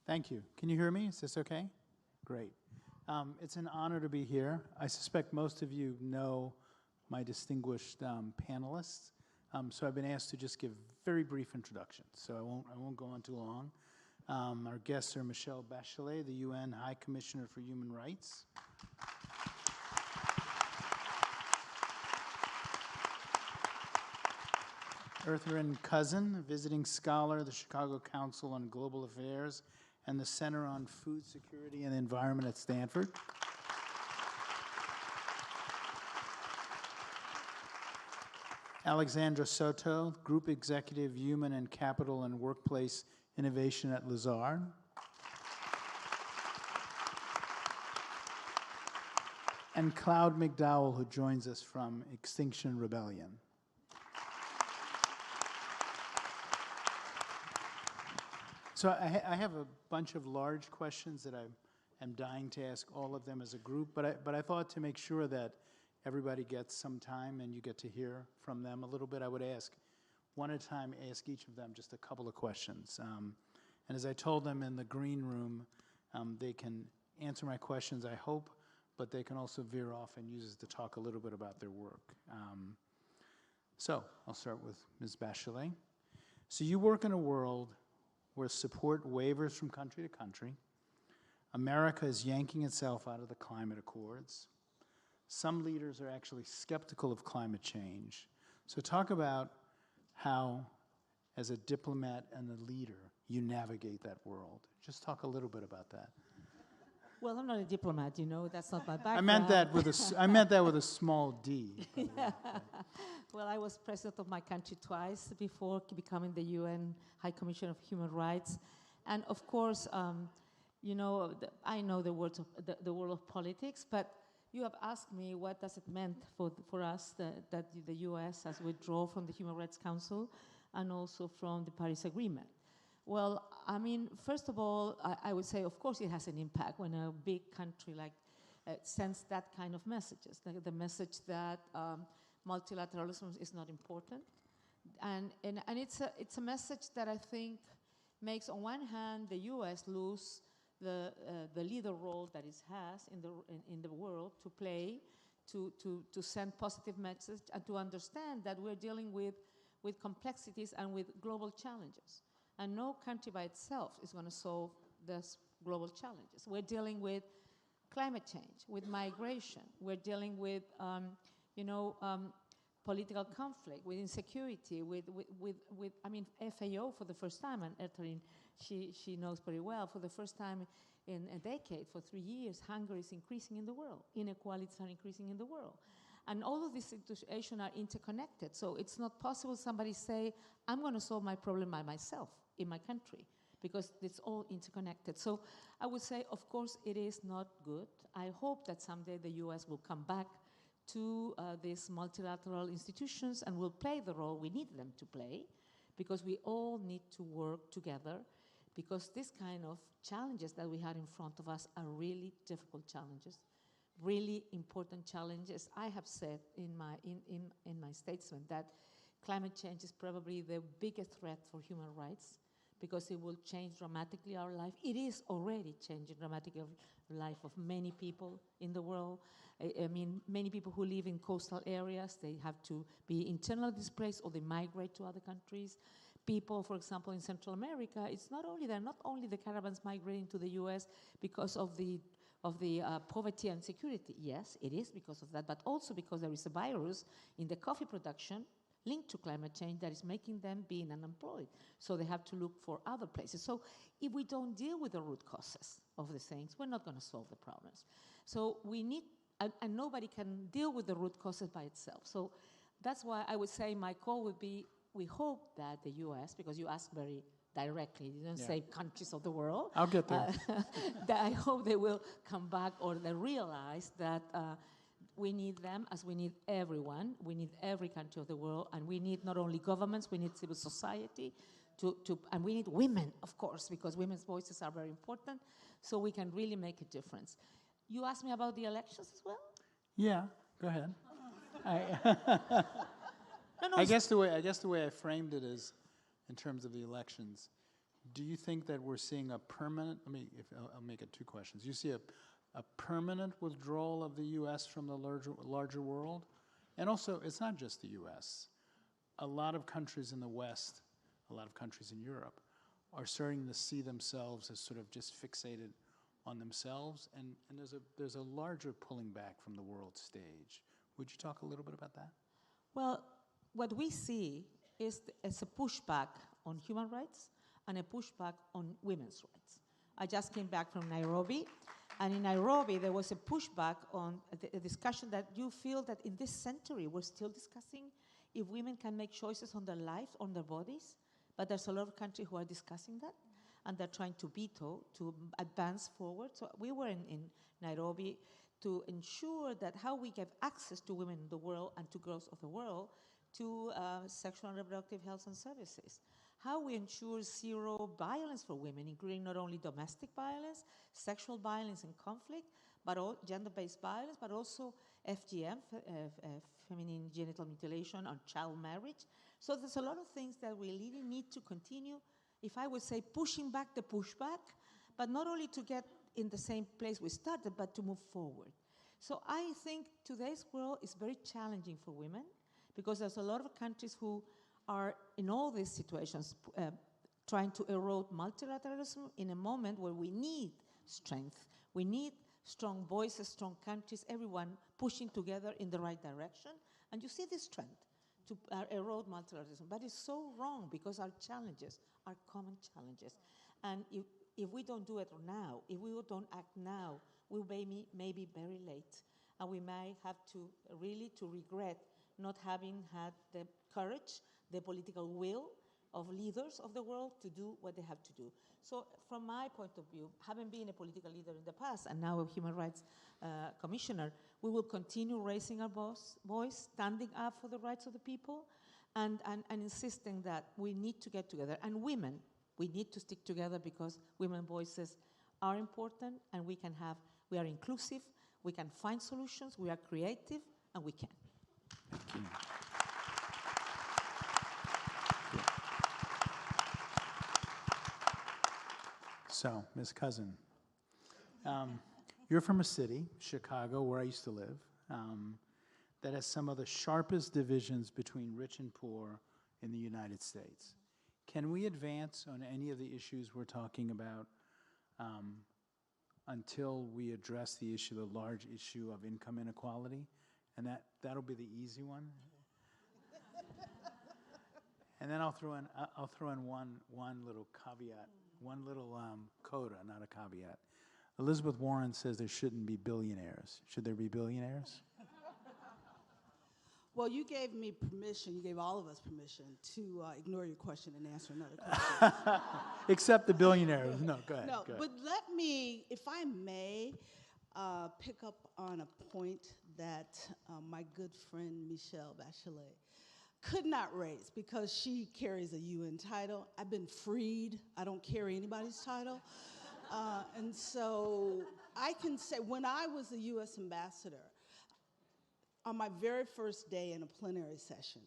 Thank you. Can you hear me? Is this okay? Great. It's an honor to be here. I suspect most of you know my distinguished panelists, so I've been asked to just give very brief introductions, so I won't go on too long. Our guests are Michelle Bachelet, the UN High Commissioner for Human Rights. Earthren Cousin, visiting scholar, the Chicago Council on Global Affairs, and the Center on Food Security and the Environment at Stanford. Alexandra Soto, Group Executive, Human and Capital and Workplace Innovation at Lazard. And Cloud McDowell, who joins us from Extinction Rebellion. So I have a bunch of large questions that I am dying to ask all of them as a group, but I thought to make sure that everybody gets some time and you get to hear from them a little bit, I would ask one at a time, ask each of them just a couple of questions. And as I told them in the green room, they can answer my questions, I hope, but they can also veer off and use it to talk a little bit about their work. So I'll start with Ms. Bachelet. So you work in a world where support wavers from country to country. America is yanking itself out of the climate accords. Some leaders are actually skeptical of climate change. So talk about how, as a diplomat and a leader, you navigate that world. Just talk a little bit about that. Well, I'm not a diplomat, you know, that's not my background. I meant that with a small d. Yeah. Well, I was president of my country twice before becoming the UN High Commissioner of Human Rights. And of course, you know, I know the world of politics, but you have asked me what does it mean for us that the US has withdrawn from the Human Rights Council and also from the Paris Agreement. Well, I mean, first of all, I would say, of course, it has an impact when a big country like sends that kind of messages, the message that multilateralism is not important, and it's a message that I think makes, on one hand, the U.S. lose the leader role that it has in the world to play, to send positive message, and to understand that we're dealing with complexities and with global challenges. And no country by itself is going to solve these global challenges. We're dealing with climate change, with migration. We're dealing with, political conflict, with insecurity, with I mean, FAO for the first time, and Etherin, she knows very well, for the first time in a decade, for 3 years, hunger is increasing in the world. Inequalities are increasing in the world. And all of these situations are interconnected. So it's not possible somebody say, I'm going to solve my problem by myself in my country, because it's all interconnected. So I would say, of course, it is not good. I hope that someday the US will come back to these multilateral institutions and will play the role we need them to play, because we all need to work together, because this kind of challenges that we had in front of us are really difficult challenges, really important challenges. I have said in my statement that climate change is probably the biggest threat for human rights, because it will change dramatically our life. It is already changing dramatically the life of many people in the world. I mean, many people who live in coastal areas, they have to be internally displaced or they migrate to other countries. People, for example, in Central America, they're not only the caravans migrating to the US because of the poverty and security. Yes, it is because of that, but also because there is a virus in the coffee production linked to climate change that is making them being unemployed. So they have to look for other places. So if we don't deal with the root causes of the things, we're not going to solve the problems. So we need, and nobody can deal with the root causes by itself. So that's why I would say my call would be, we hope that the US, because you asked very directly, you didn't say countries of the world. I'll get there. That I hope they will come back, or they realize that we need them as we need everyone. We need every country of the world, and we need not only governments, we need civil society, and we need women, of course, because women's voices are very important, so we can really make a difference. You asked me about the elections as well? Yeah, go ahead. No, I guess the way I framed it is, in terms of the elections, Do you think that we're seeing a permanent, I'll make it two questions. You see a permanent withdrawal of the U.S. from the larger world? And also, it's not just the U.S. A lot of countries in the West, a lot of countries in Europe, are starting to see themselves as sort of just fixated on themselves, and there's a larger pulling back from the world stage. Would you talk a little bit about that? Well, what we see is a pushback on human rights and a pushback on women's rights. I just came back from Nairobi, and in Nairobi there was a pushback on a discussion that you feel that in this century we're still discussing if women can make choices on their lives, on their bodies, but there's a lot of countries who are discussing that, and they're trying to veto, to advance forward. So we were in Nairobi to ensure that how we give access to women in the world and to girls of the world to sexual and reproductive health and services. How we ensure zero violence for women, including not only domestic violence, sexual violence and conflict, but all gender-based violence, but also FGM, feminine genital mutilation, and child marriage. So there's a lot of things that we really need to continue, if I would say, pushing back the pushback, but not only to get in the same place we started, but to move forward. So I think today's world is very challenging for women, because there's a lot of countries who are in all these situations trying to erode multilateralism in a moment where we need strength. We need strong voices, strong countries, everyone pushing together in the right direction. And you see this trend to erode multilateralism. But it's so wrong, because our challenges are common challenges. And if we don't do it now, if we don't act now, we may be very late. And we may have to really regret not having had the courage, the political will of leaders of the world to do what they have to do. So from my point of view, having been a political leader in the past and now a human rights commissioner, we will continue raising our voice, standing up for the rights of the people, and insisting that we need to get together. And women, we need to stick together, because women's voices are important, and we are inclusive, we can find solutions, we are creative, and we can. Thank you. So, Ms. Cousin, you're from a city, Chicago, where I used to live, that has some of the sharpest divisions between rich and poor in the United States. Can we advance on any of the issues we're talking about until we address the large issue of income inequality? And that'll be the easy one. And then I'll throw in one little caveat, one little coda, not a caveat. Elizabeth Warren says there shouldn't be billionaires. Should there be billionaires? Well, you gave me permission, you gave all of us permission to ignore your question and answer another question. Except the billionaires. No, go ahead. No, go ahead. but let me, if I may, pick up on a point that my good friend Michelle Bachelet could not raise, because she carries a UN title. I've been freed. I don't carry anybody's title. And so I can say, when I was a U.S. ambassador, on my very first day in a plenary session,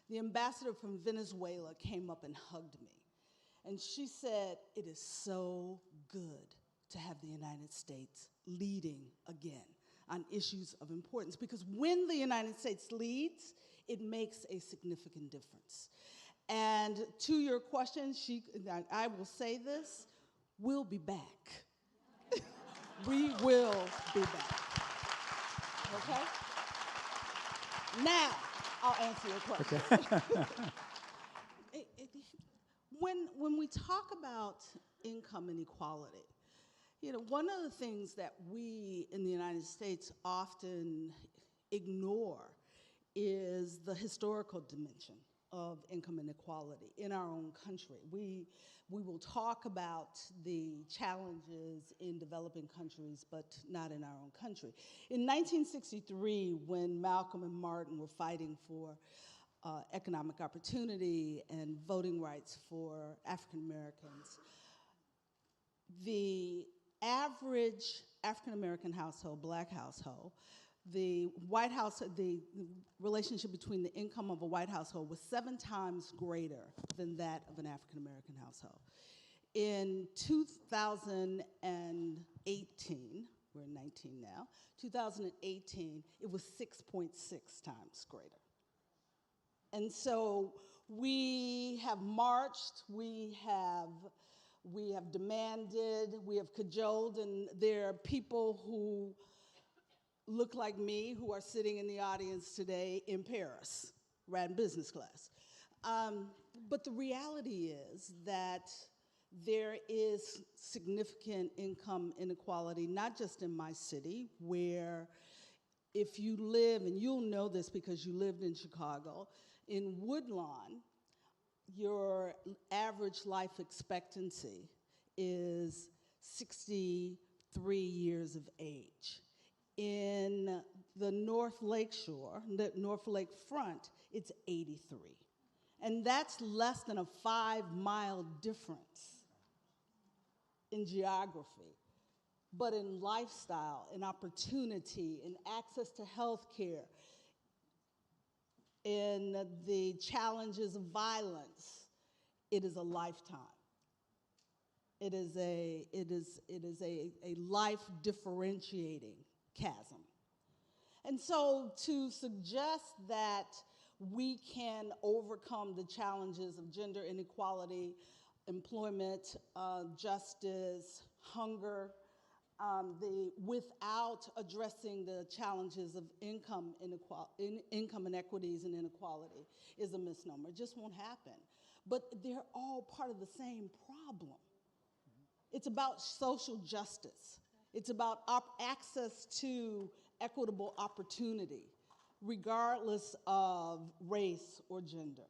the ambassador from Venezuela came up and hugged me. And she said, "It is so good to have the United States leading again on issues of importance, because when the United States leads, it makes a significant difference." And to your question, I will say this, we'll be back. We will be back. Okay? Now, I'll answer your question. Okay. When we talk about income inequality, one of the things that we in the United States often ignore is the historical dimension of income inequality in our own country. We will talk about the challenges in developing countries, but not in our own country. In 1963, when Malcolm and Martin were fighting for economic opportunity and voting rights for African Americans, the average African American household, black household, the relationship between the income of a white household was 7 times greater than that of an African American household. In 2018, we're in 19 now, 2018, it was 6.6 times greater. And so we have marched, we have demanded, we have cajoled, and there are people who look like me who are sitting in the audience today in Paris, riding business class. But the reality is that there is significant income inequality, not just in my city, where if you live, and you'll know this because you lived in Chicago, in Woodlawn, your average life expectancy is 63 years of age. In the North Lake Shore, the North Lake Front, it's 83. And that's less than a 5-mile difference in geography. But in lifestyle, in opportunity, in access to health care, in the challenges of violence, it is a lifetime. It is a life differentiating chasm. And so to suggest that we can overcome the challenges of gender inequality, employment, justice, hunger, without addressing the challenges of income inequities and inequality is a misnomer. It just won't happen. But they're all part of the same problem. It's about social justice. It's about access to equitable opportunity, regardless of race or gender.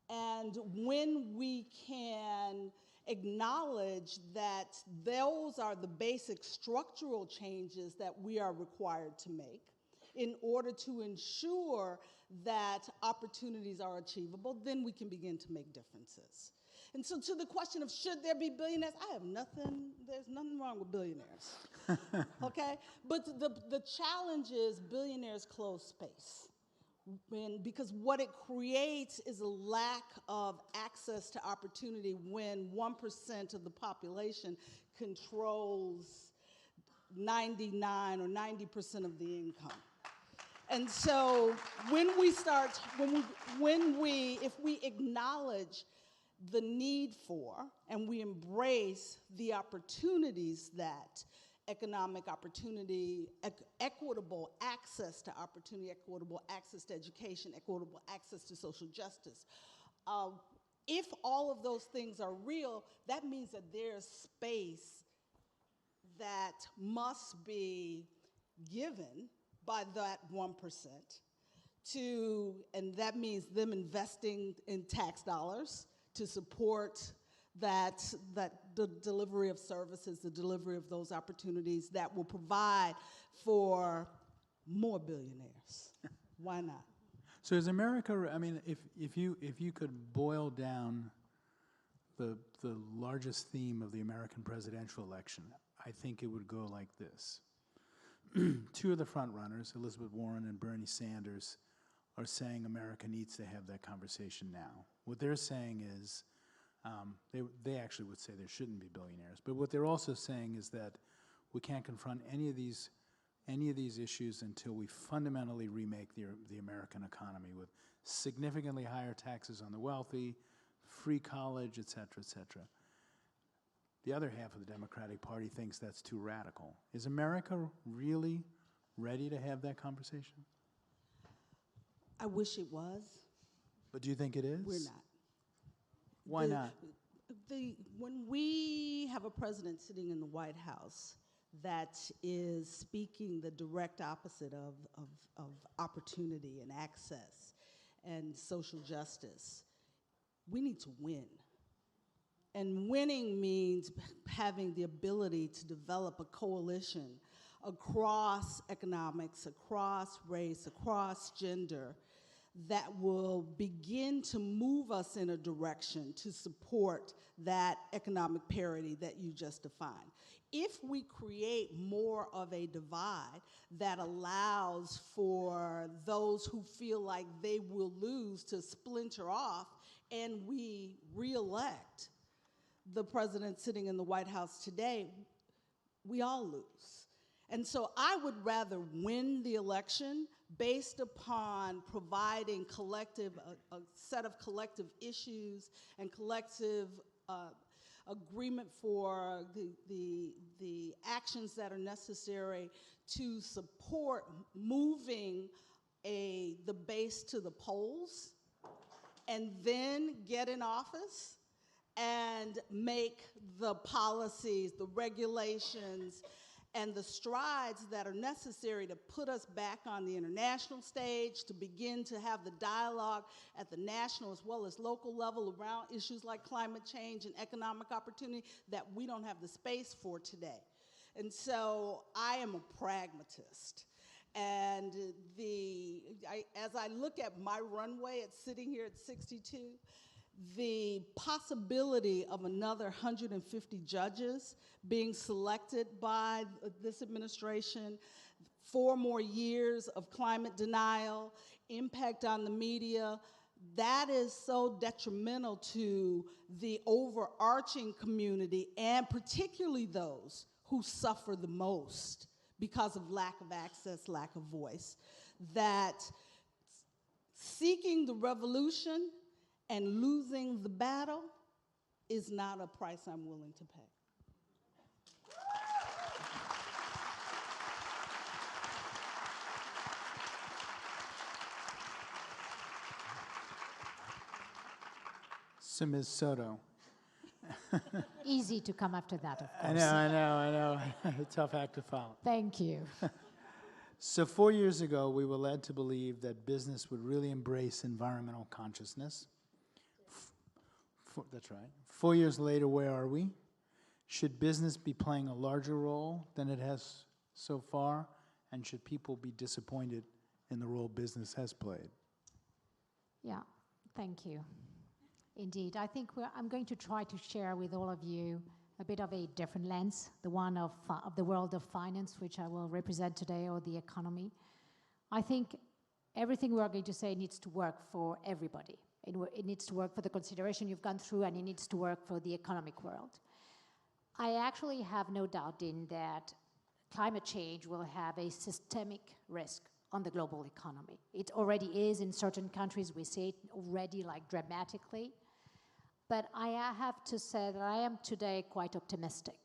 And when we can acknowledge that those are the basic structural changes that we are required to make in order to ensure that opportunities are achievable, then we can begin to make differences. And so to the question of should there be billionaires, there's nothing wrong with billionaires, okay? But the challenge is billionaires close space. Because what it creates is a lack of access to opportunity when 1% of the population controls 99 or 90% of the income. And so if we acknowledge the need for and we embrace the opportunities that economic opportunity, equitable access to opportunity, equitable access to education, equitable access to social justice. If all of those things are real, that means that there's space that must be given by that 1% and that means them investing in tax dollars to support the delivery of services, the delivery of those opportunities that will provide for more billionaires. Why not? So is America, I mean, if you could boil down the largest theme of the American presidential election, I think it would go like this. Two of the front runners, Elizabeth Warren and Bernie Sanders, are saying America needs to have that conversation now. What they're saying is, they actually would say there shouldn't be billionaires, but what they're also saying is that we can't confront any of these issues until we fundamentally remake the American economy with significantly higher taxes on the wealthy, free college, et cetera, et cetera. The other half of the Democratic Party thinks that's too radical. Is America really ready to have that conversation? I wish it was. But do you think it is? We're not. Why not? When we have a president sitting in the White House that is speaking the direct opposite of opportunity and access and social justice, we need to win. And winning means having the ability to develop a coalition across economics, across race, across gender, that will begin to move us in a direction to support that economic parity that you just defined. If we create more of a divide that allows for those who feel like they will lose to splinter off and we re-elect, the president sitting in the White House today, we all lose. And so I would rather win the election based upon providing a set of collective issues and collective agreement for the actions that are necessary to support moving the base to the polls, and then get in office and make the policies, the regulations, and the strides that are necessary to put us back on the international stage, to begin to have the dialogue at the national as well as local level around issues like climate change and economic opportunity that we don't have the space for today. And so I am a pragmatist. And as I look at my runway at sitting here at 62, the possibility of another 150 judges being selected by this administration, 4 more years of climate denial, impact on the media, that is so detrimental to the overarching community, and particularly those who suffer the most because of lack of access, lack of voice, that seeking the revolution and losing the battle is not a price I'm willing to pay. So Ms. Soto. Easy to come after that, of I course. know. A tough act to follow. Thank you. So 4 years ago, we were led to believe that business would really embrace environmental consciousness. That's right. 4 years later, where are we? Should business be playing a larger role than it has so far? And should people be disappointed in the role business has played? Yeah, thank you. Indeed, I think I'm going to try to share with all of you a bit of a different lens, the one of the world of finance, which I will represent today, or the economy. I think everything we are going to say needs to work for everybody. It needs to work for the consideration you've gone through, and it needs to work for the economic world. I actually have no doubt in that climate change will have a systemic risk on the global economy. It already is in certain countries. We see it already, like, dramatically. But I have to say that I am today quite optimistic.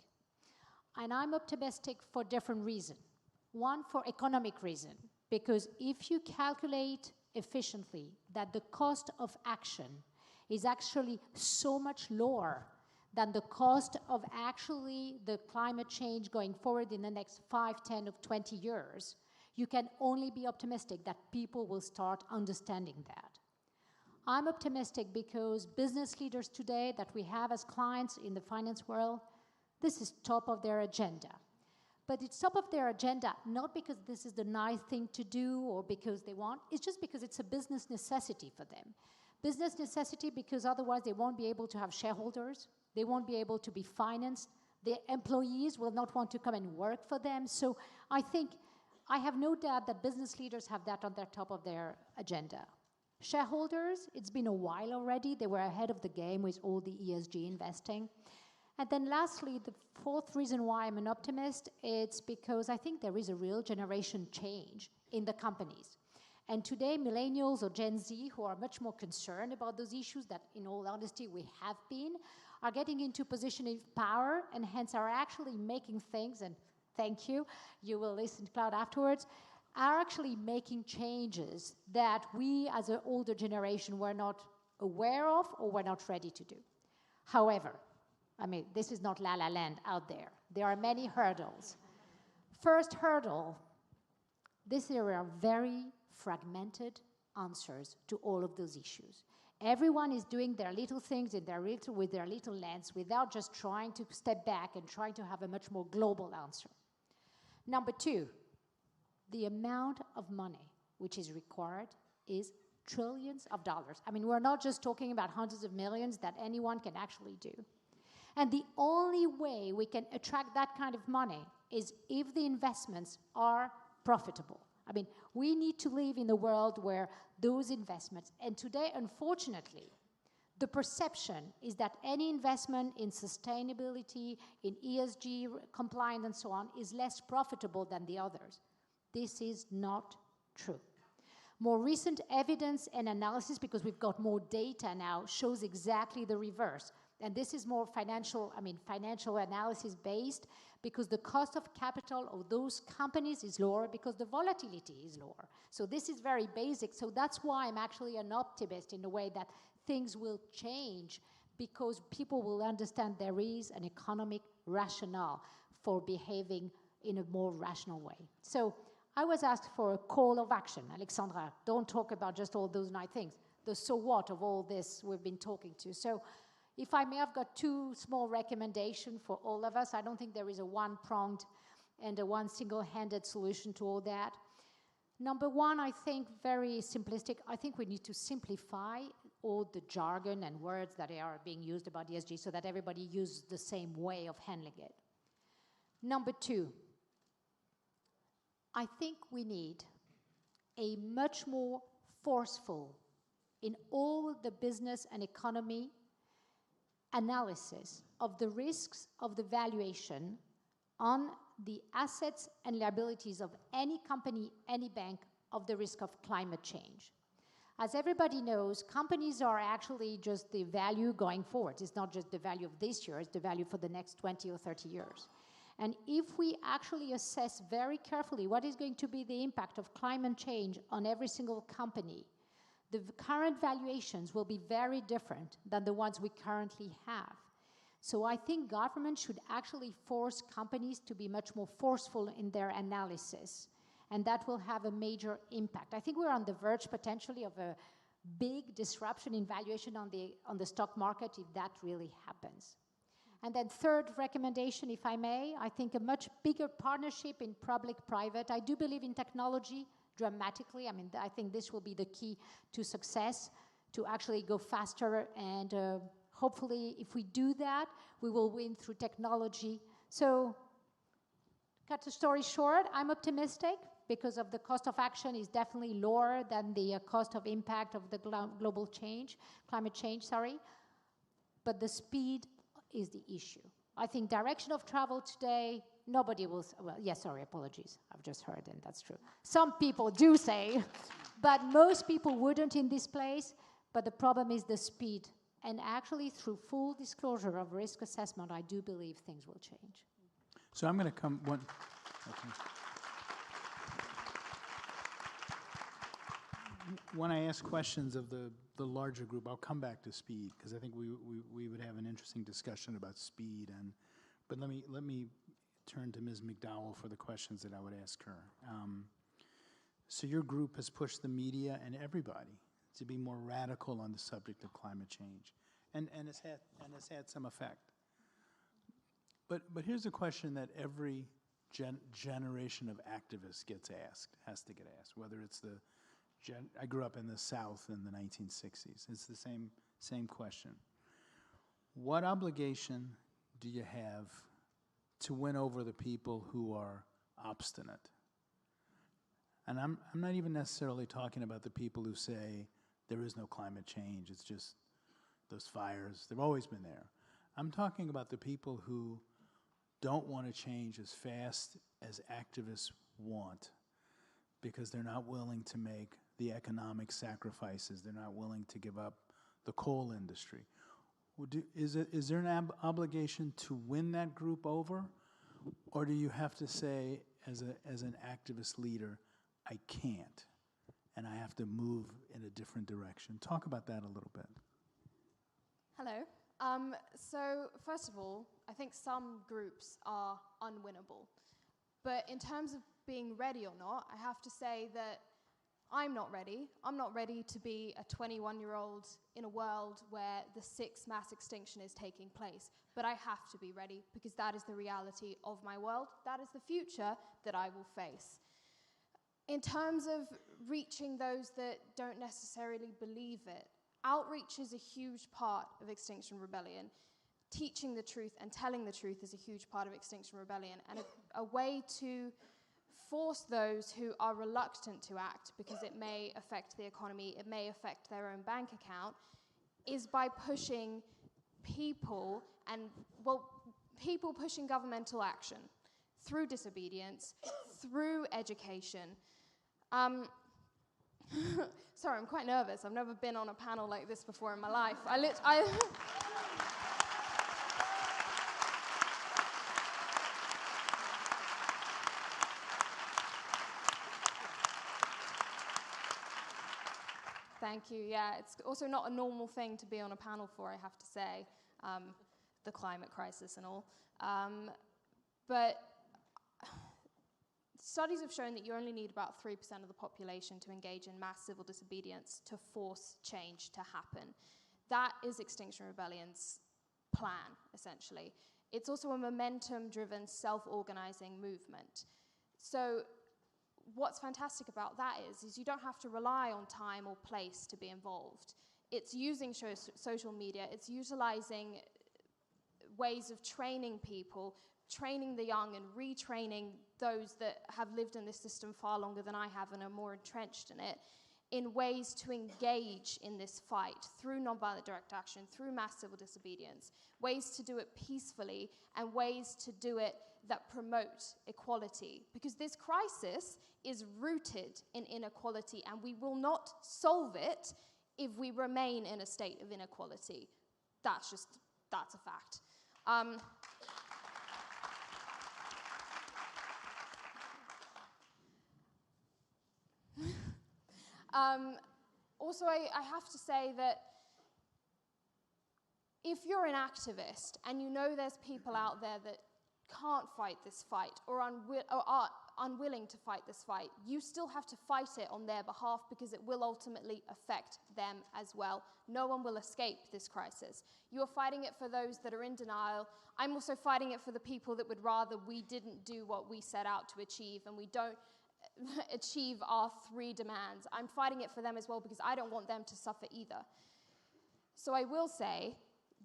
And I'm optimistic for different reasons. One, for economic reason, because if you calculate efficiently that the cost of action is actually so much lower than the cost of actually the climate change going forward in the next 5, 10, or 20 years, you can only be optimistic that people will start understanding that. I'm optimistic because business leaders today that we have as clients in the finance world, this is top of their agenda. But it's top of their agenda not because this is the nice thing to do or because they want, it's just because it's a business necessity for them. Business necessity because otherwise they won't be able to have shareholders, they won't be able to be financed, their employees will not want to come and work for them. So I have no doubt that business leaders have that on their top of their agenda. Shareholders, it's been a while already. They were ahead of the game with all the ESG investing. And then lastly, the fourth reason why I'm an optimist, it's because I think there is a real generation change in the companies. And today, millennials or Gen Z, who are much more concerned about those issues that, in all honesty, we have been, are getting into position of power and hence are actually making things, and thank you, you will listen to Cloud afterwards, are actually making changes that we as an older generation were not aware of or were not ready to do. However, I mean, this is not La La Land out there. There are many hurdles. First hurdle, there are very fragmented answers to all of those issues. Everyone is doing their little things with their little lens without just trying to step back and trying to have a much more global answer. Number two, the amount of money which is required is trillions of dollars. I mean, we're not just talking about hundreds of millions that anyone can actually do. And the only way we can attract that kind of money is if the investments are profitable. I mean, we need to live in a world where those investments, and today, unfortunately, the perception is that any investment in sustainability, in ESG compliance and so on, is less profitable than the others. This is not true. More recent evidence and analysis, because we've got more data now, shows exactly the reverse. And this is more financial analysis based, because the cost of capital of those companies is lower because the volatility is lower. So this is very basic. So that's why I'm actually an optimist in the way that things will change, because people will understand there is an economic rationale for behaving in a more rational way. So I was asked for a call of action. Alexandra, don't talk about just all those nice things. The so what of all this we've been talking to. So if I may, I've got two small recommendations for all of us. I don't think there is a one-pronged and a one single-handed solution to all that. Number one, I think very simplistic. I think we need to simplify all the jargon and words that are being used about ESG so that everybody uses the same way of handling it. Number two, I think we need a much more forceful, in all the business and economy, analysis of the risks of the valuation on the assets and liabilities of any company, any bank, of the risk of climate change. As everybody knows, companies are actually just the value going forward. It's not just the value of this year, it's the value for the next 20 or 30 years. And if we actually assess very carefully what is going to be the impact of climate change on every single company, the current valuations will be very different than the ones we currently have. So I think government should actually force companies to be much more forceful in their analysis, and that will have a major impact. I think we're on the verge potentially of a big disruption in valuation on the stock market if that really happens. And then third recommendation, if I may, I think a much bigger partnership in public-private. I do believe in technology dramatically. I mean, I think this will be the key to success, to actually go faster, and hopefully if we do that, we will win through technology. So, cut the story short, I'm optimistic because of the cost of action is definitely lower than the cost of impact of the climate change, but the speed is the issue. I think direction of travel today, nobody will, well, yes, sorry, apologies. I've just heard, and that's true. Some people do say, but most people wouldn't in this place, but the problem is the speed. And actually, through full disclosure of risk assessment, I do believe things will change. So I'm going to come one. Okay. When I ask questions of the larger group, I'll come back to speed, because I think we would have an interesting discussion about speed. But let me turn to Ms. McDowell for the questions that I would ask her. So your group has pushed the media and everybody to be more radical on the subject of climate change, and it's had some effect. But here's a question that every generation of activists has to get asked, whether it's I grew up in the South in the 1960s. It's the same question. What obligation do you have to win over the people who are obstinate? And I'm not even necessarily talking about the people who say there is no climate change, it's just those fires, they've always been there. I'm talking about the people who don't want to change as fast as activists want, because they're not willing to make the economic sacrifices, they're not willing to give up the coal industry. Is there an obligation to win that group over, or do you have to say, as an activist leader, I can't, and I have to move in a different direction? Talk about that a little bit. Hello. So first of all, I think some groups are unwinnable. But in terms of being ready or not, I have to say that I'm not ready. I'm not ready to be a 21-year-old in a world where the 6th mass extinction is taking place. But I have to be ready, because that is the reality of my world. That is the future that I will face. In terms of reaching those that don't necessarily believe it, outreach is a huge part of Extinction Rebellion. Teaching the truth and telling the truth is a huge part of Extinction Rebellion, and a way to force those who are reluctant to act because it may affect the economy, it may affect their own bank account, is by pushing people and, well, people pushing governmental action through disobedience, through education. Sorry, I'm quite nervous. I've never been on a panel like this before in my life. Thank you. Yeah, it's also not a normal thing to be on a panel for, I have to say, the climate crisis and all. But studies have shown that you only need about 3% of the population to engage in mass civil disobedience to force change to happen. That is Extinction Rebellion's plan, essentially. It's also a momentum-driven, self-organizing movement. So what's fantastic about that is you don't have to rely on time or place to be involved. It's using social media, it's utilizing ways of training people, training the young and retraining those that have lived in this system far longer than I have and are more entrenched in it, in ways to engage in this fight through nonviolent direct action, through mass civil disobedience, ways to do it peacefully, and ways to do it that promote equality. Because this crisis is rooted in inequality, and we will not solve it if we remain in a state of inequality. That's a fact. Also, I have to say that if you're an activist and you know there's people out there that can't fight this fight or are unwilling to fight this fight, you still have to fight it on their behalf because it will ultimately affect them as well. No one will escape this crisis. You're fighting it for those that are in denial. I'm also fighting it for the people that would rather we didn't do what we set out to achieve and we don't achieve our 3 demands. I'm fighting it for them as well because I don't want them to suffer either. So I will say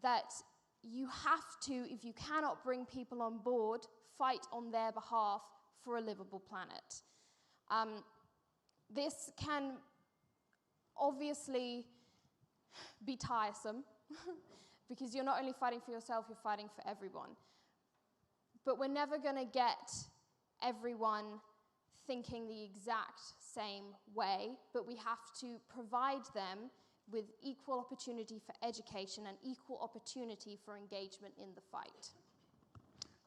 that you have to, if you cannot bring people on board, fight on their behalf for a livable planet. This can obviously be tiresome because you're not only fighting for yourself, you're fighting for everyone. But we're never going to get everyone thinking the exact same way, but we have to provide them with equal opportunity for education and equal opportunity for engagement in the fight.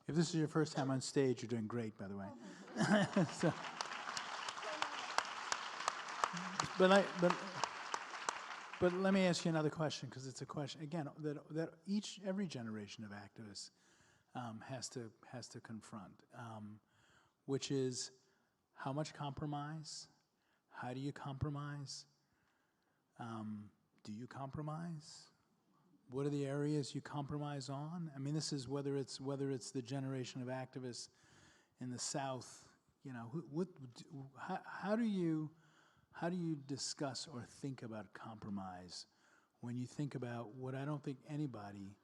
If this is your first time on stage, you're doing great, by the way. So, but let me ask you another question, because it's a question again that every generation of activists has to confront, which is how much compromise? How do you compromise? Do you compromise? What are the areas you compromise on? I mean, this is whether it's the generation of activists in the South. You know, how do you discuss or think about compromise when you think about what I don't think anybody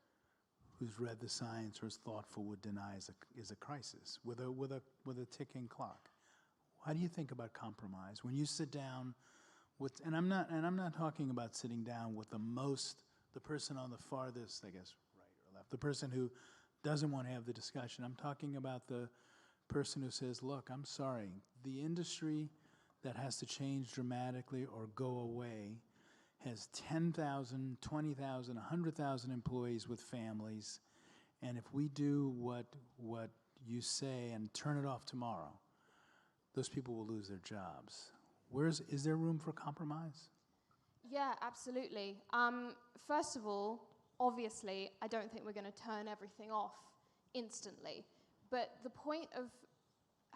who's read the science or is thoughtful would deny is a crisis with a ticking clock? How do you think about compromise when you sit down with? And I'm not talking about sitting down with the person on the farthest, I guess, right or left, the person who doesn't want to have the discussion. I'm talking about the person who says, look, I'm sorry, the industry that has to change dramatically or go away has 10,000, 20,000, 100,000 employees with families, and if we do what you say and turn it off tomorrow, those people will lose their jobs. Is there room for compromise? Yeah, absolutely. First of all, obviously, I don't think we're going to turn everything off instantly. But the point of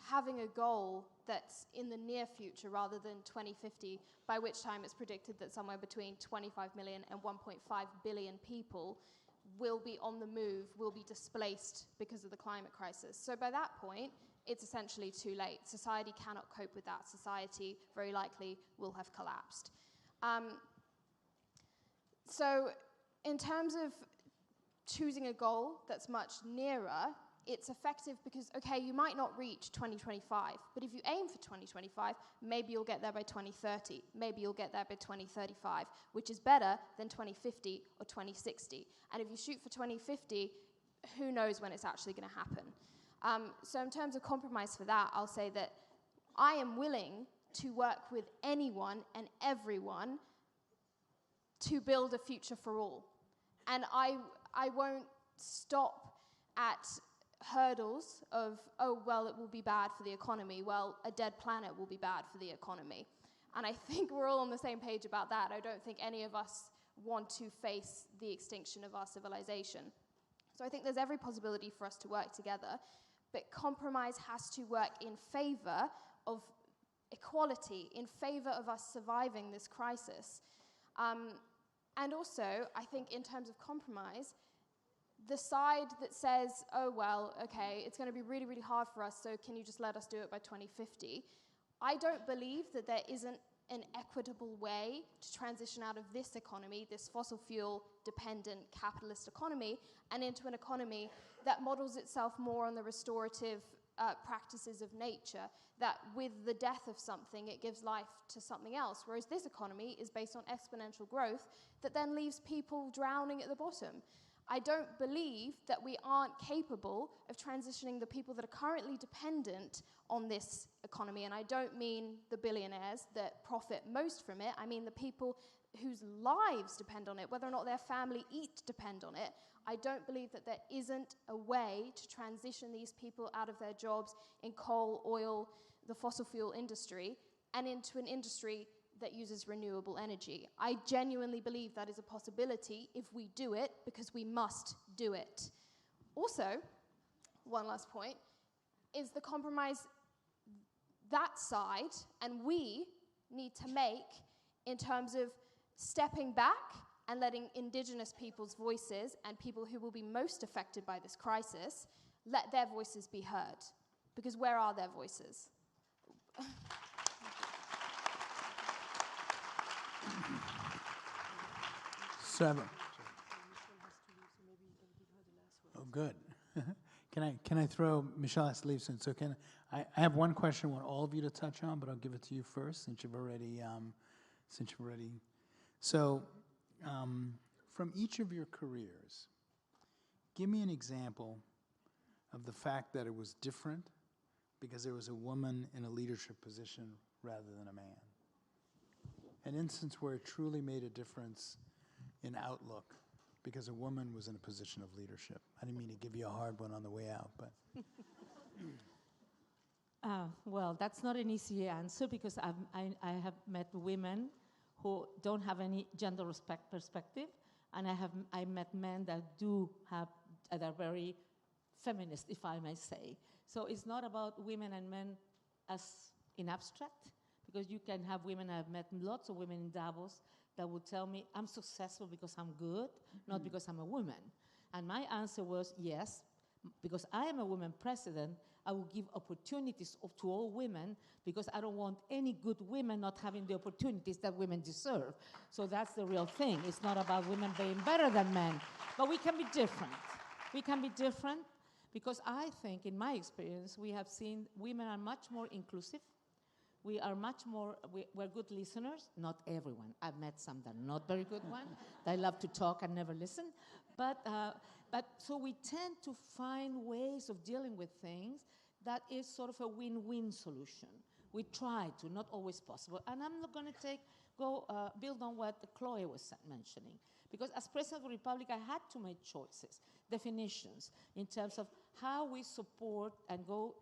having a goal that's in the near future rather than 2050, by which time it's predicted that somewhere between 25 million and 1.5 billion people will be on the move, will be displaced because of the climate crisis. So by that point, it's essentially too late. Society cannot cope with that. Society very likely will have collapsed. So in terms of choosing a goal that's much nearer, it's effective because, okay, you might not reach 2025, but if you aim for 2025, maybe you'll get there by 2030, maybe you'll get there by 2035, which is better than 2050 or 2060. And if you shoot for 2050, who knows when it's actually going to happen. So in terms of compromise for that, I'll say that I am willing to work with anyone and everyone to build a future for all. And I won't stop at hurdles of, oh, well, it will be bad for the economy. Well, a dead planet will be bad for the economy. And I think we're all on the same page about that. I don't think any of us want to face the extinction of our civilization. So I think there's every possibility for us to work together, but compromise has to work in favor of equality, in favor of us surviving this crisis. And also, I think in terms of compromise, the side that says, oh, well, okay, it's going to be really, really hard for us, so can you just let us do it by 2050? I don't believe that there isn't an equitable way to transition out of this economy, this fossil fuel dependent capitalist economy, and into an economy that models itself more on the restorative practices of nature, that with the death of something, it gives life to something else, whereas this economy is based on exponential growth that then leaves people drowning at the bottom. I don't believe that we aren't capable of transitioning the people that are currently dependent on this economy, and I don't mean the billionaires that profit most from it, I mean the people whose lives depend on it, whether or not their family eat depend on it. I don't believe that there isn't a way to transition these people out of their jobs in coal, oil, the fossil fuel industry, and into an industry that uses renewable energy. I genuinely believe that is a possibility if we do it, because we must do it. Also, one last point, is the compromise that side, and we need to make in terms of stepping back and letting indigenous people's voices and people who will be most affected by this crisis, let their voices be heard. Because where are their voices? 7. Oh, good. Can I throw, Michelle has to leave soon, so I have one question I want all of you to touch on, but I'll give it to you first since you've already, so from each of your careers, give me an example of the fact that it was different because there was a woman in a leadership position rather than a man. An instance where it truly made a difference in outlook because a woman was in a position of leadership. I didn't mean to give you a hard one on the way out, but. Well, that's not an easy answer because I have met women who don't have any gender perspective, and I met men that do have, that are very feminist, if I may say. So it's not about women and men as in abstract, because you can have women, I've met lots of women in Davos that would tell me, I'm successful because I'm good, not because I'm a woman. And my answer was, yes, because I am a woman president, I will give opportunities to all women because I don't want any good women not having the opportunities that women deserve. So that's the real thing. It's not about women being better than men, but we can be different. We can be different because I think, in my experience, we have seen women are much more inclusive. We are much more, we're good listeners, not everyone. I've met some that are not very good ones. They love to talk and never listen. But so we tend to find ways of dealing with things that is sort of a win-win solution. We try to, not always possible. And I'm not going to build on what Chloe was mentioning. Because as President of the Republic, I had to make choices, definitions, in terms of how we support and go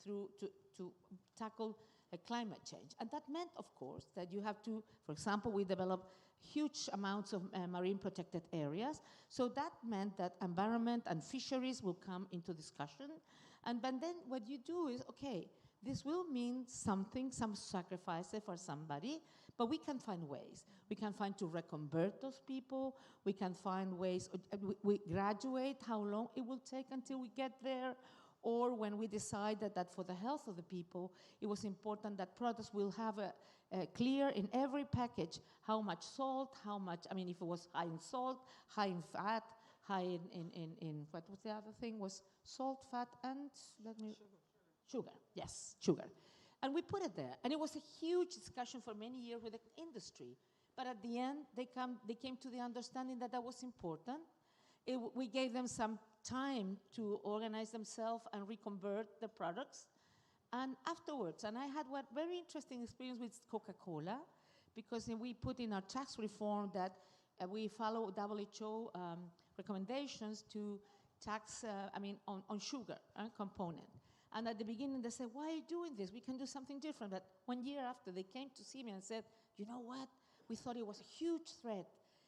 through to tackle climate change. And that meant, of course, that you have to, for example, we developed huge amounts of marine protected areas. So that meant that environment and fisheries will come into discussion. But then what you do is, okay, this will mean something, some sacrifice for somebody, but we can find ways. We can find to reconvert those people. We can find ways, we graduate how long it will take until we get there. Or when we decided that for the health of the people, it was important that products will have a clear in every package how much salt, how much, I mean, if it was high in salt, high in fat, high in what was the other thing? Was salt, fat, and sugar. Yes, sugar. And we put it there. And it was a huge discussion for many years with the industry. But at the end, they came to the understanding that that was important. We gave them some time to organize themselves and reconvert the products. And afterwards, and I had one very interesting experience with Coca-Cola, because we put in our tax reform that we follow WHO recommendations to tax, on sugar component. And at the beginning, they said, why are you doing this? We can do something different. But 1 year after, they came to see me and said, you know what? We thought it was a huge threat.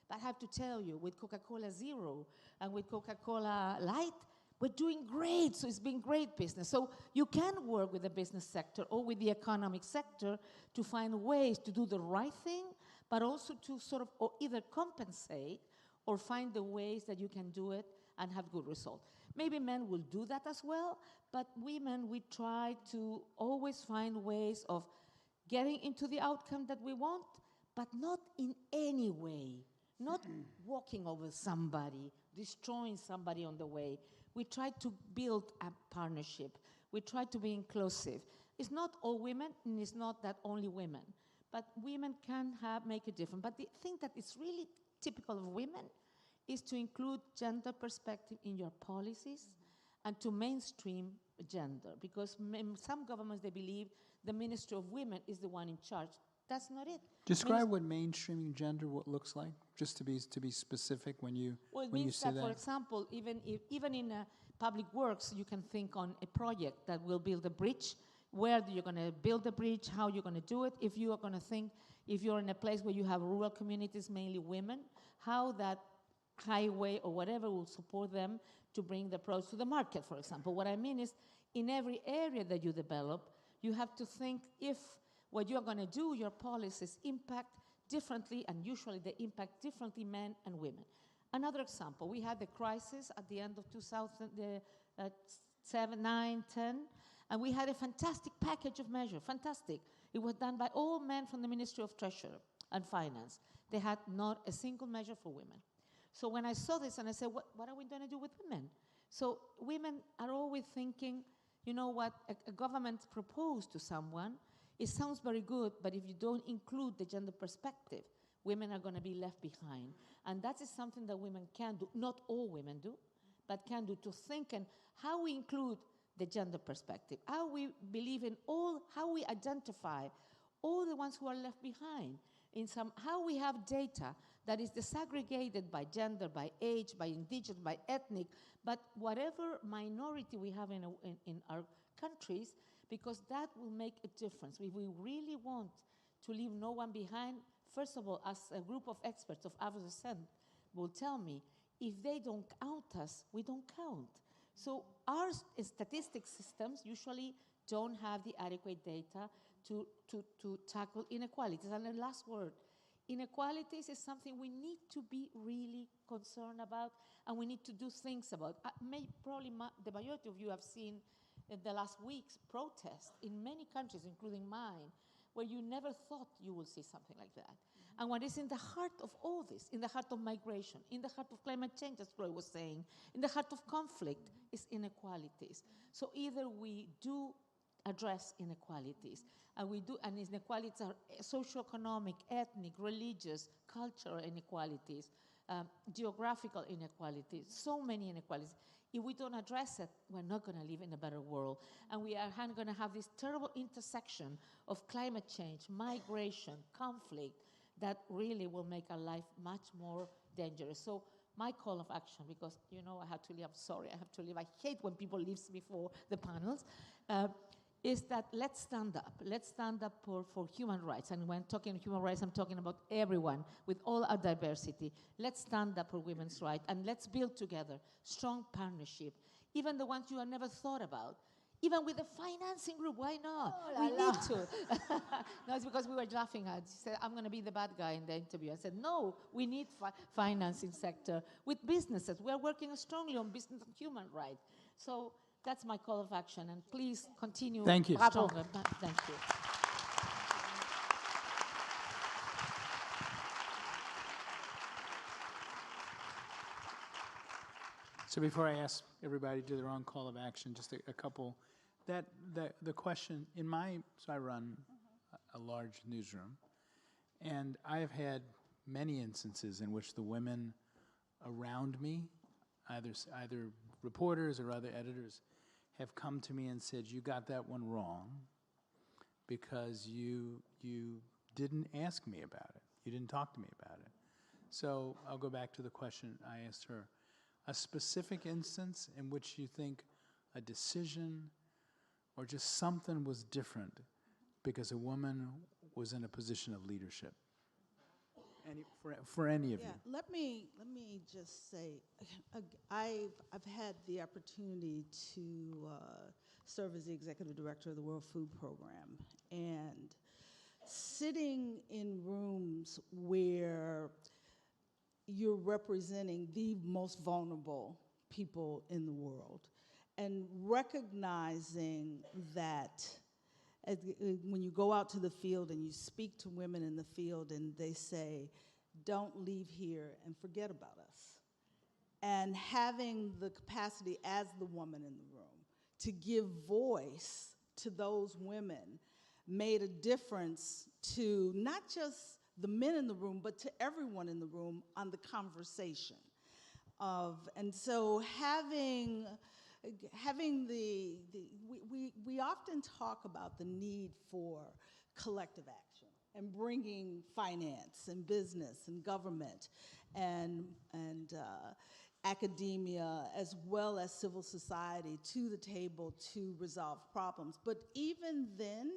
But I have to tell you, with Coca-Cola Zero and with Coca-Cola Light, we're doing great. So it's been great business. So you can work with the business sector or with the economic sector to find ways to do the right thing, but also to sort of or either compensate or find the ways that you can do it and have good results. Maybe men will do that as well, but women, we try to always find ways of getting into the outcome that we want, but not in any way, not walking over somebody, destroying somebody on the way. We try to build a partnership. We try to be inclusive. It's not all women, and it's not that only women, but women can make a difference. But the thing that is really typical of women is to include gender perspective in your policies and to mainstream gender, because in some governments, they believe the Ministry of Women is the one in charge. That's not it. Describe what mainstreaming gender looks like, just to be specific when you well, it when you means say that, for example, even in public works, you can think on a project that will build a bridge. Where you're going to build the bridge, how you're going to do it. If you are going to think, if you're in a place where you have rural communities, mainly women, how that highway or whatever will support them to bring the products to the market, for example. What I mean is, in every area that you develop, you have to think if what you're going to do, your policies impact differently, and usually they impact differently men and women. Another example, we had the crisis at the end of 2007, 9, 10, and we had a fantastic package of measures, fantastic. It was done by all men from the Ministry of Treasury and Finance. They had not a single measure for women. So when I saw this and I said, what are we going to do with women? So women are always thinking, you know what, a government proposed to someone, it sounds very good, but if you don't include the gender perspective, women are going to be left behind. And that is something that women can do, not all women do, but can do, to think and how we include the gender perspective, how we believe in how we identify all the ones who are left behind, how we have data that is disaggregated by gender, by age, by indigenous, by ethnic, but whatever minority we have in our countries, because that will make a difference. If we really want to leave no one behind, first of all, as a group of experts of Afro descent will tell me, if they don't count us, we don't count. So our statistics systems usually don't have the adequate data to tackle inequalities. And the last word, inequalities is something we need to be really concerned about, and we need to do things about. Probably the majority of you have seen in the last week's protests in many countries, including mine, where you never thought you would see something like that. And what is in the heart of all this, in the heart of migration, in the heart of climate change, as Chloe was saying, in the heart of conflict, is inequalities. So either we do address inequalities, and inequalities are socioeconomic, ethnic, religious, cultural inequalities, geographical inequalities, so many inequalities. If we don't address it, we're not going to live in a better world. And we are going to have this terrible intersection of climate change, migration, conflict, that really will make our life much more dangerous. So my call of action, because I have to leave, I'm sorry, I have to leave. I hate when people leave before the panels, is that let's stand up. Let's stand up for human rights. And when talking human rights, I'm talking about everyone with all our diversity. Let's stand up for women's rights, and let's build together strong partnership, even the ones you have never thought about. Even with the financing group, why not? We need to. No, it's because we were laughing at. She said, I'm going to be the bad guy in the interview. I said, no, we need financing sector with businesses. We're working strongly on business and human rights. So that's my call of action, and please continue. Thank you. Stronger. Thank you. So before I ask everybody to do their own call of action, just a couple, the question, so I run a large newsroom, and I've had many instances in which the women around me, either reporters or other editors, have come to me and said, you got that one wrong because you didn't ask me about it. You didn't talk to me about it. So I'll go back to the question I asked her. A specific instance in which you think a decision or just something was different because a woman was in a position of leadership. For any of you. Let me just say, I've had the opportunity to serve as the executive director of the World Food Program, and sitting in rooms where you're representing the most vulnerable people in the world, and recognizing that when you go out to the field and you speak to women in the field and they say, don't leave here and forget about us, and having the capacity as the woman in the room to give voice to those women made a difference to not just the men in the room, but to everyone in the room on the conversation and so having we often talk about the need for collective action and bringing finance and business and government and academia as well as civil society to the table to resolve problems. But even then,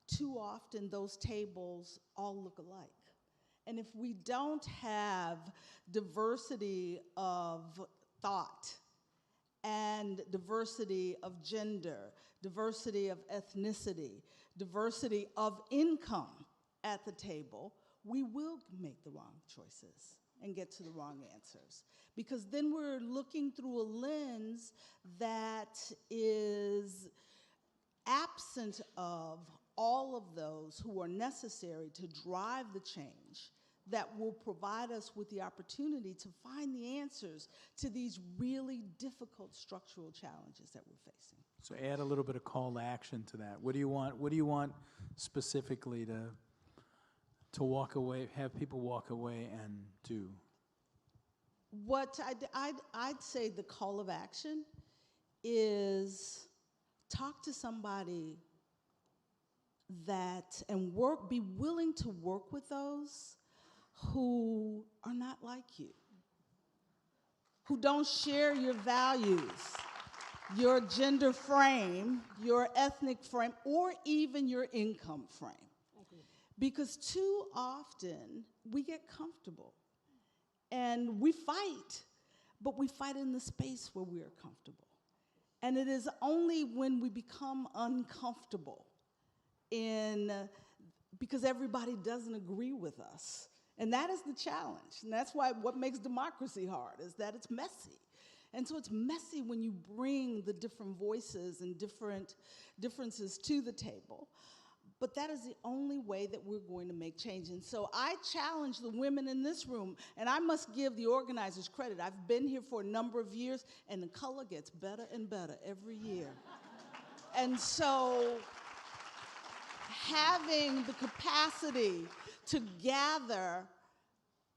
too often those tables all look alike. And if we don't have diversity of thought and diversity of gender, diversity of ethnicity, diversity of income at the table, we will make the wrong choices and get to the wrong answers. Because then we're looking through a lens that is absent of all of those who are necessary to drive the change that will provide us with the opportunity to find the answers to these really difficult structural challenges that we're facing. So add a little bit of call to action to that. What do you want specifically to walk away, have people walk away and do? What I'd say the call of action is talk to somebody be willing to work with those who are not like you, who don't share your values, your gender frame, your ethnic frame, or even your income frame. Because too often we get comfortable and we fight, but we fight in the space where we are comfortable. And it is only when we become uncomfortable because everybody doesn't agree with us. And that is the challenge. And that's why what makes democracy hard is that it's messy. And so it's messy when you bring the different voices and differences to the table. But that is the only way that we're going to make change. And so I challenge the women in this room, and I must give the organizers credit. I've been here for a number of years, and the color gets better and better every year. And so having the capacity to gather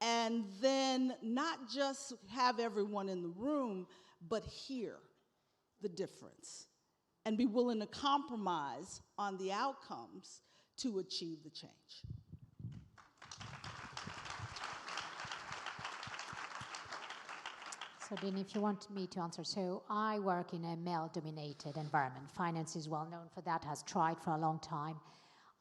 and then not just have everyone in the room, but hear the difference and be willing to compromise on the outcomes to achieve the change. So then if you want me to answer, so I work in a male-dominated environment. Finance is well known for that, has tried for a long time.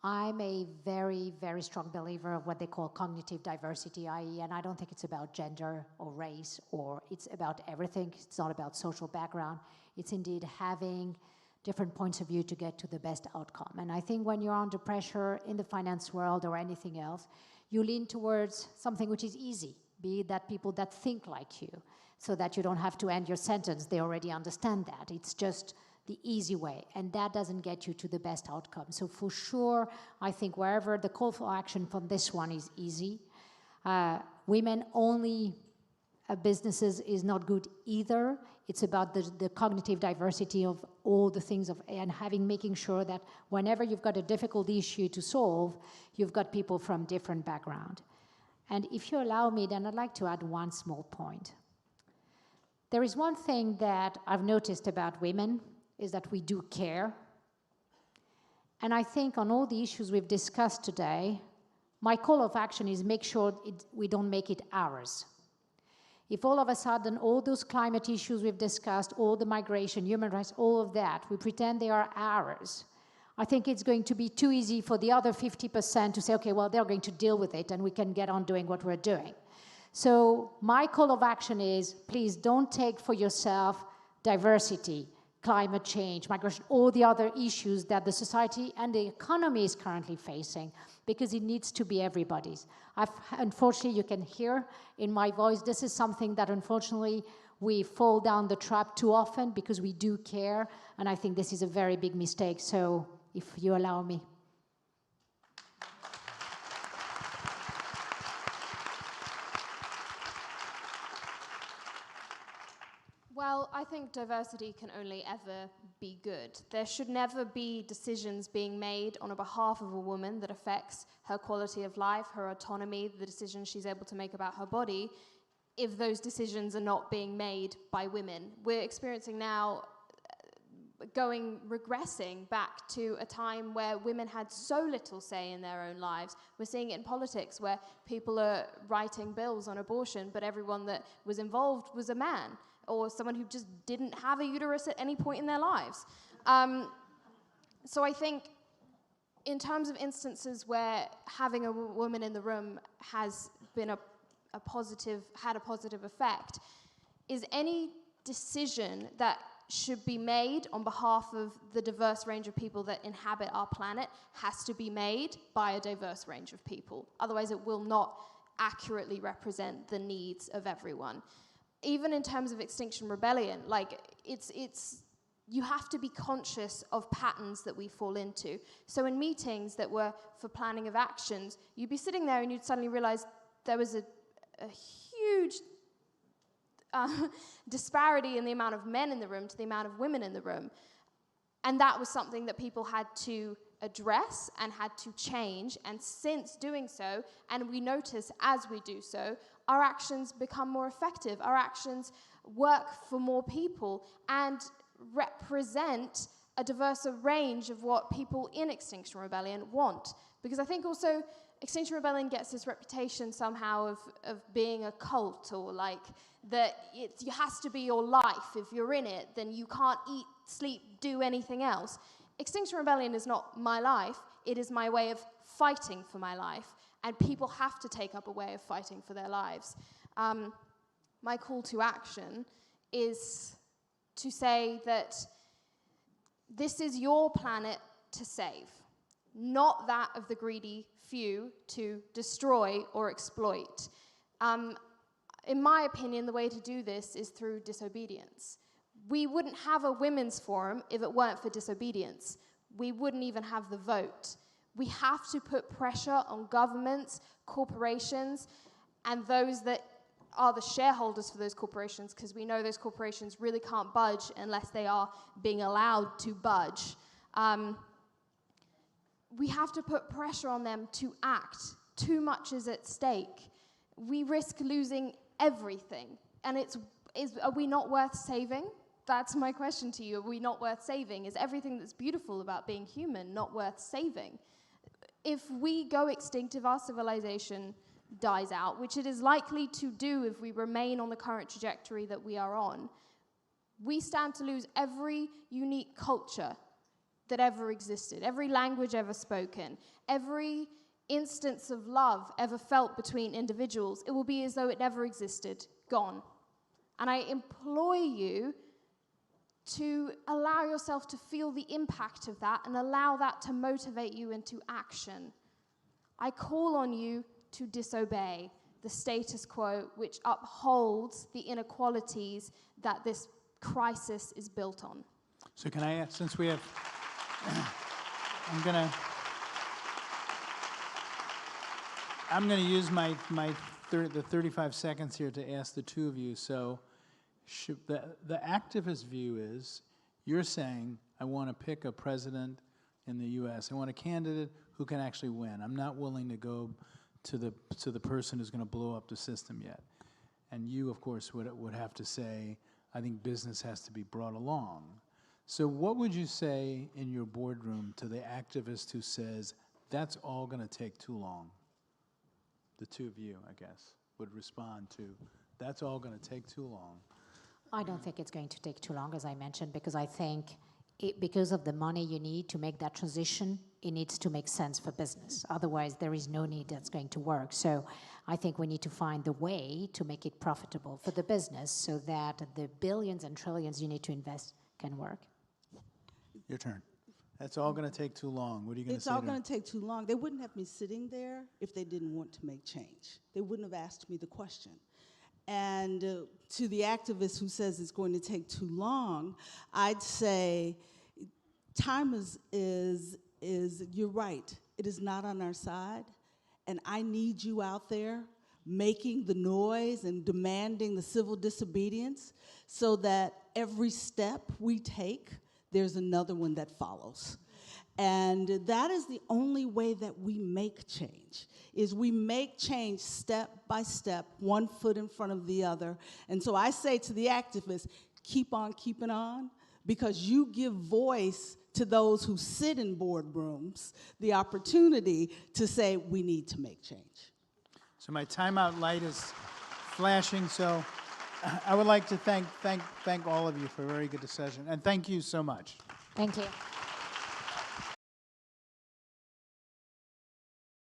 I'm a very, very strong believer of what they call cognitive diversity, i.e., and I don't think it's about gender or race, or it's about everything. It's not about social background. It's indeed having different points of view to get to the best outcome. And I think when you're under pressure in the finance world or anything else, you lean towards something which is easy, be it that people that think like you, so that you don't have to end your sentence. They already understand that. It's just the easy way, and that doesn't get you to the best outcome. So for sure, I think wherever the call for action from this one is easy, women only businesses is not good either. It's about the cognitive diversity of all the things and making sure that whenever you've got a difficult issue to solve, you've got people from different background. And if you allow me, then I'd like to add one small point. There is one thing that I've noticed about women is that we do care. And I think on all the issues we've discussed today, my call of action is make sure we don't make it ours. If all of a sudden all those climate issues we've discussed, all the migration, human rights, all of that, we pretend they are ours, I think it's going to be too easy for the other 50% to say, okay, well, they're going to deal with it and we can get on doing what we're doing. So my call of action is, please don't take for yourself diversity, climate change, migration, all the other issues that the society and the economy is currently facing, because it needs to be everybody's. Unfortunately, you can hear in my voice, this is something that unfortunately we fall down the trap too often because we do care, and I think this is a very big mistake, so if you allow me. Well, I think diversity can only ever be good. There should never be decisions being made on behalf of a woman that affects her quality of life, her autonomy, the decisions she's able to make about her body, if those decisions are not being made by women. We're experiencing now regressing back to a time where women had so little say in their own lives. We're seeing it in politics where people are writing bills on abortion, but everyone that was involved was a man, or someone who just didn't have a uterus at any point in their lives. So I think in terms of instances where having a woman in the room has been had a positive effect, is any decision that should be made on behalf of the diverse range of people that inhabit our planet has to be made by a diverse range of people. Otherwise, it will not accurately represent the needs of everyone. Even in terms of Extinction Rebellion, like you have to be conscious of patterns that we fall into. So in meetings that were for planning of actions, you'd be sitting there and you'd suddenly realize there was a huge disparity in the amount of men in the room to the amount of women in the room. And that was something that people had to address and had to change. And since doing so, and we notice as we do so, our actions become more effective. Our actions work for more people and represent a diverse range of what people in Extinction Rebellion want. Because I think also Extinction Rebellion gets this reputation somehow of being a cult, or like that it has to be your life. If you're in it, then you can't eat, sleep, do anything else. Extinction Rebellion is not my life. It is my way of fighting for my life. And people have to take up a way of fighting for their lives. My call to action is to say that this is your planet to save, not that of the greedy few to destroy or exploit. In my opinion, the way to do this is through disobedience. We wouldn't have a women's forum if it weren't for disobedience. We wouldn't even have the vote. We have to put pressure on governments, corporations, and those that are the shareholders for those corporations, because we know those corporations really can't budge unless they are being allowed to budge. We have to put pressure on them to act. Too much is at stake. We risk losing everything. And are we not worth saving? That's my question to you. Are we not worth saving? Is everything that's beautiful about being human not worth saving? If we go extinct, if our civilization dies out, which it is likely to do if we remain on the current trajectory that we are on, we stand to lose every unique culture that ever existed, every language ever spoken, every instance of love ever felt between individuals. It will be as though it never existed, gone. And I implore you to allow yourself to feel the impact of that and allow that to motivate you into action. I call on you to disobey the status quo which upholds the inequalities that this crisis is built on. So can I ask, since we have, I'm gonna use my the 35 seconds here to ask the two of you. So the activist view is, you're saying, I want to pick a president in the U.S. I want a candidate who can actually win. I'm not willing to go to the person who's going to blow up the system yet. And you, of course, would have to say, I think business has to be brought along. So what would you say in your boardroom to the activist who says, that's all going to take too long? The two of you, I guess, would respond to, that's all going to take too long. I don't think it's going to take too long, as I mentioned, because I think because of the money you need to make that transition, it needs to make sense for business. Otherwise, there is no need that's going to work. So I think we need to find the way to make it profitable for the business so that the billions and trillions you need to invest can work. Your turn. That's all going to take too long. What are you going to say? It's all going to take too long. They wouldn't have me sitting there if they didn't want to make change. They wouldn't have asked me the question. And to the activist who says it's going to take too long, I'd say time is you're right. It is not on our side. And I need you out there making the noise and demanding the civil disobedience so that every step we take, there's another one that follows. And that is the only way that we make change, is we make change step by step, one foot in front of the other. And so I say to the activists, keep on keeping on, because you give voice to those who sit in boardrooms the opportunity to say, we need to make change. So my timeout light is flashing, so I would like to thank all of you for a very good discussion, and thank you so much. Thank you.